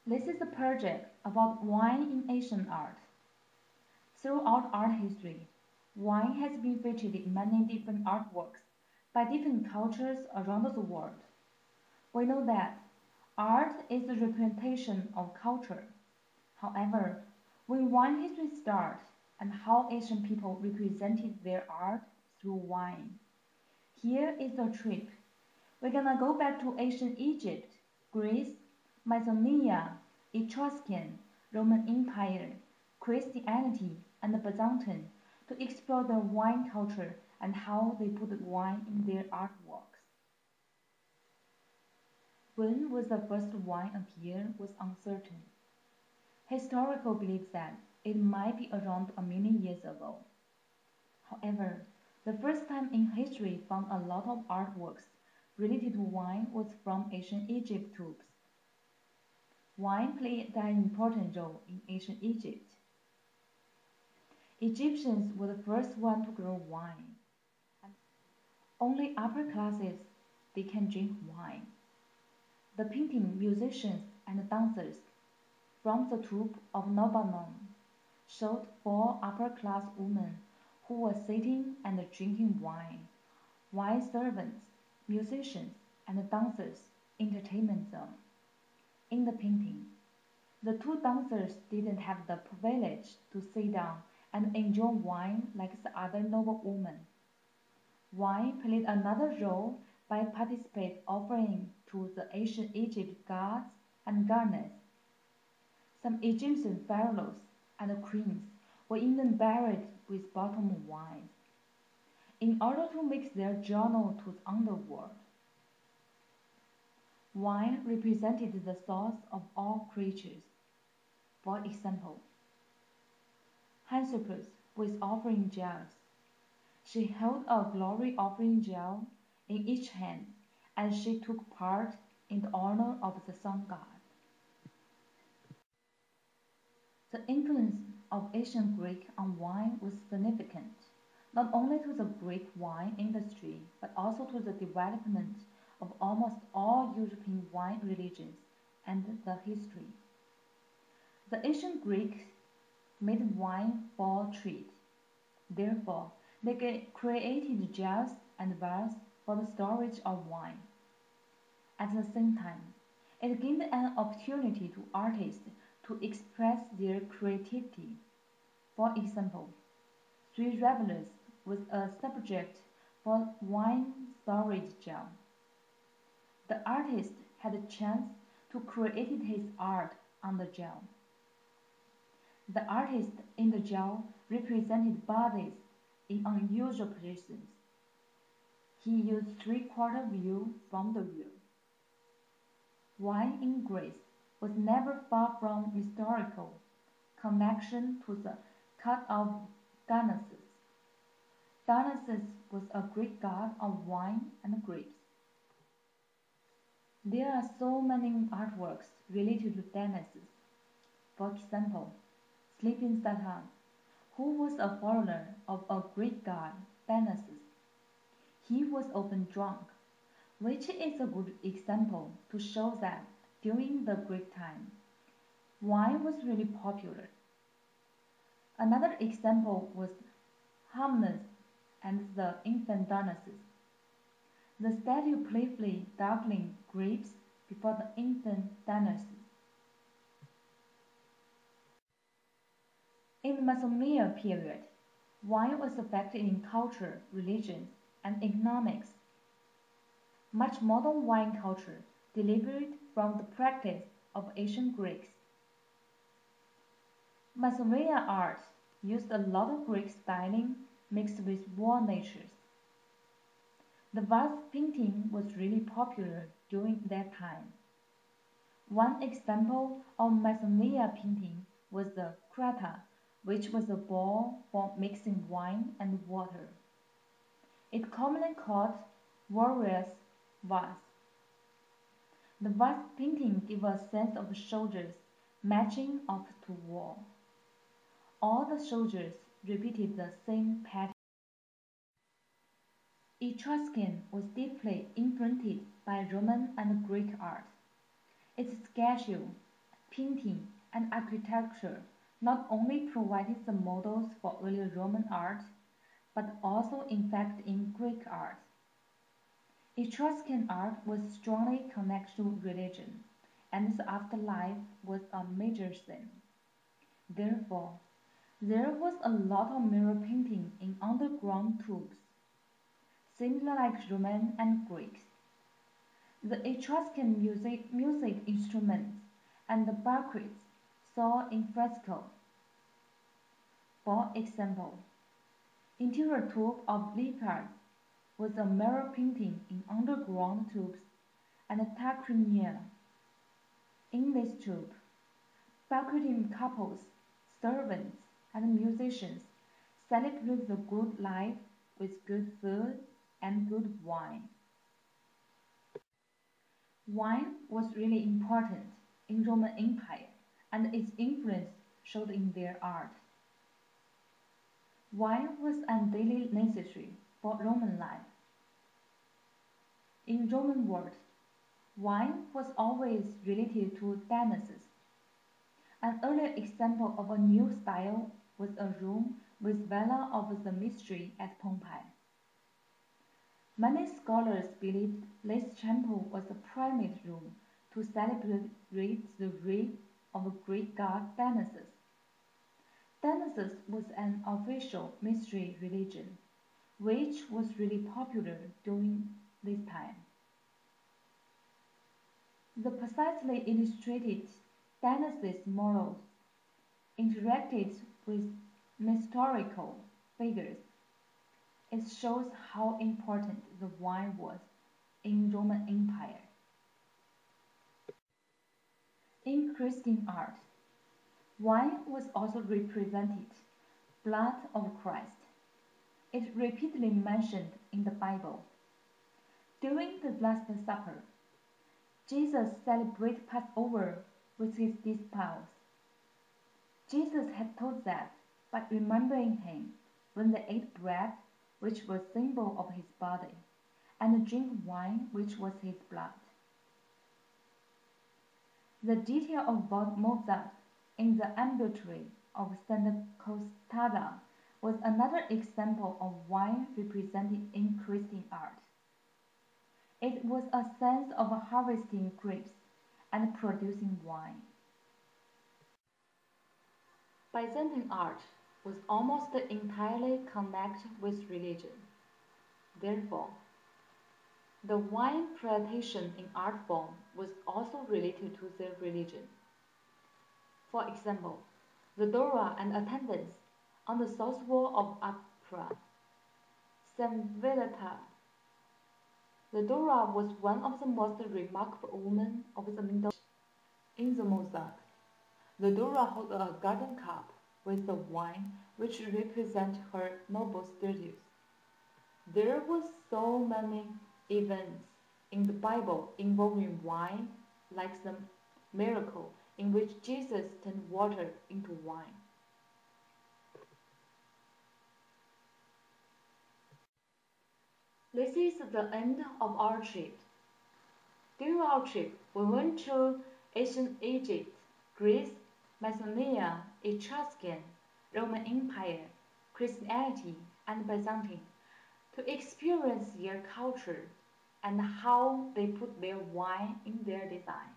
This is a project about wine in Asian art. Throughout art history, wine has been featured in many different artworks by different cultures around the world. We know that art is a representation of culture. However, when wine history starts and how Asian people represented their art through wine. Here is the trip. We're gonna go back to ancient Egypt, Greece, Macedonia, Etruscan, Roman Empire, Christianity, and Byzantine to explore the wine culture and how they put wine in their artworks. When was the first wine appear was uncertain. Historical believes that it might be around a million years ago. However, the first time in history found a lot of artworks related to wine was from ancient Egypt tombs. Wine played an important role in ancient Egypt. Egyptians were the first ones to grow wine, and only upper classes they can drink wine. The painting musicians and dancers from the troupe of Noblemen showed four upper-class women who were sitting and drinking wine, while servants, musicians, and dancers entertained them. In the painting, the two dancers didn't have the privilege to sit down and enjoy wine like the other noblewomen. Wine played another role by participating offering to the ancient Egypt gods and goddesses. Some Egyptian pharaohs and queens were even buried with bottled wine in order to mix their journey to the underworld. Wine represented the source of all creatures. For example, Hesperus with offering jars. She held a glory offering jar in each hand, and she took part in the honor of the sun god. The influence of ancient Greek on wine was significant, not only to the Greek wine industry, but also to the development of almost all European wine religions and the history. The ancient Greeks made wine for trade. Therefore, they created jars and vats for the storage of wine. At the same time, it gave an opportunity to artists to express their creativity. For example, Three Revelers was a subject for wine storage jar. The artist had a chance to create his art on the jar. The artist in the jar represented bodies in unusual positions. He used three-quarter view from the rear. Wine in Greece was never far from historical connection to the cult of Dionysus. Dionysus was a Greek god of wine and grapes. There are so many artworks related to Dionysus. For example, Sleeping Satan, who was a follower of a Greek god, Dionysus. He was often drunk, which is a good example to show that during the Greek time, wine was really popular. Another example was Harmonious and the infant Dionysus. The statue playfully gargling grapes before the infant Dionysus. In the Mesopotamian period, wine was a factor in culture, religion, and economics. Much modern wine culture derived from the practice of ancient Greeks. Mesopotamian art used a lot of Greek styling mixed with raw natures. The vase painting was really popular during that time. One example of Mesopotamian painting was the krata, which was a bowl for mixing wine and water. It commonly called warrior's vase. The vase painting gave a sense of the soldiers marching off to war. All the soldiers repeated the same pattern. Etruscan was deeply influenced by Roman and Greek art. Its schedule, painting, and architecture not only provided the models for early Roman art, but also in fact in Greek art. Etruscan art was strongly connected to religion, and the afterlife was a major theme. Therefore, there was a lot of mirror painting in underground tombs, similar like Roman and Greeks. The Etruscan music instruments and the buckets saw in fresco. For example, interior tomb of Lycurgus was a mirror painting in underground tubes and Tarquinia. In this tube, banqueting couples, servants, and musicians celebrate the good life with good food and good wine. Wine was really important in Roman Empire, and its influence showed in their art. Wine was a daily necessary for Roman life. In Roman world, wine was always related to Dionysus. An earlier example of a new style was a room with Vela of the Mystery at Pompeii. Many scholars believed this temple was a primate room to celebrate the wreath of Greek god Dionysus. Dionysus was an official mystery religion, which was really popular during this time. The precisely illustrated Dionysus morals interacted with mythological figures. It shows how important the wine was in Roman Empire. In Christian art, wine was also represented blood of Christ. It repeatedly mentioned in the Bible. During the Last Supper, Jesus celebrated Passover with his disciples. Jesus had taught that by remembering him when they ate bread, which was symbol of his body, and drink wine, which was his blood. The detail of Mozart in the ambulatory of Santa Costata was another example of wine represented in Christian art. It was a sense of harvesting grapes and producing wine. Byzantine art was almost entirely connected with religion. Therefore, the wine presentation in art form was also related to their religion. For example, the Dora and attendants on the south wall of Opera, Samvelata. The Dora was one of the most remarkable women of the Middle Age. In the mosaic, the Dora holds a golden cup with the wine which represents her noble status. There were so many events in the Bible involving wine, like the miracle in which Jesus turned water into wine. This is the end of our trip. During our trip, we went to ancient Egypt, Greece, Macedonia, Etruscan, Roman Empire, Christianity, and Byzantine to experience their culture and how they put their wine in their design.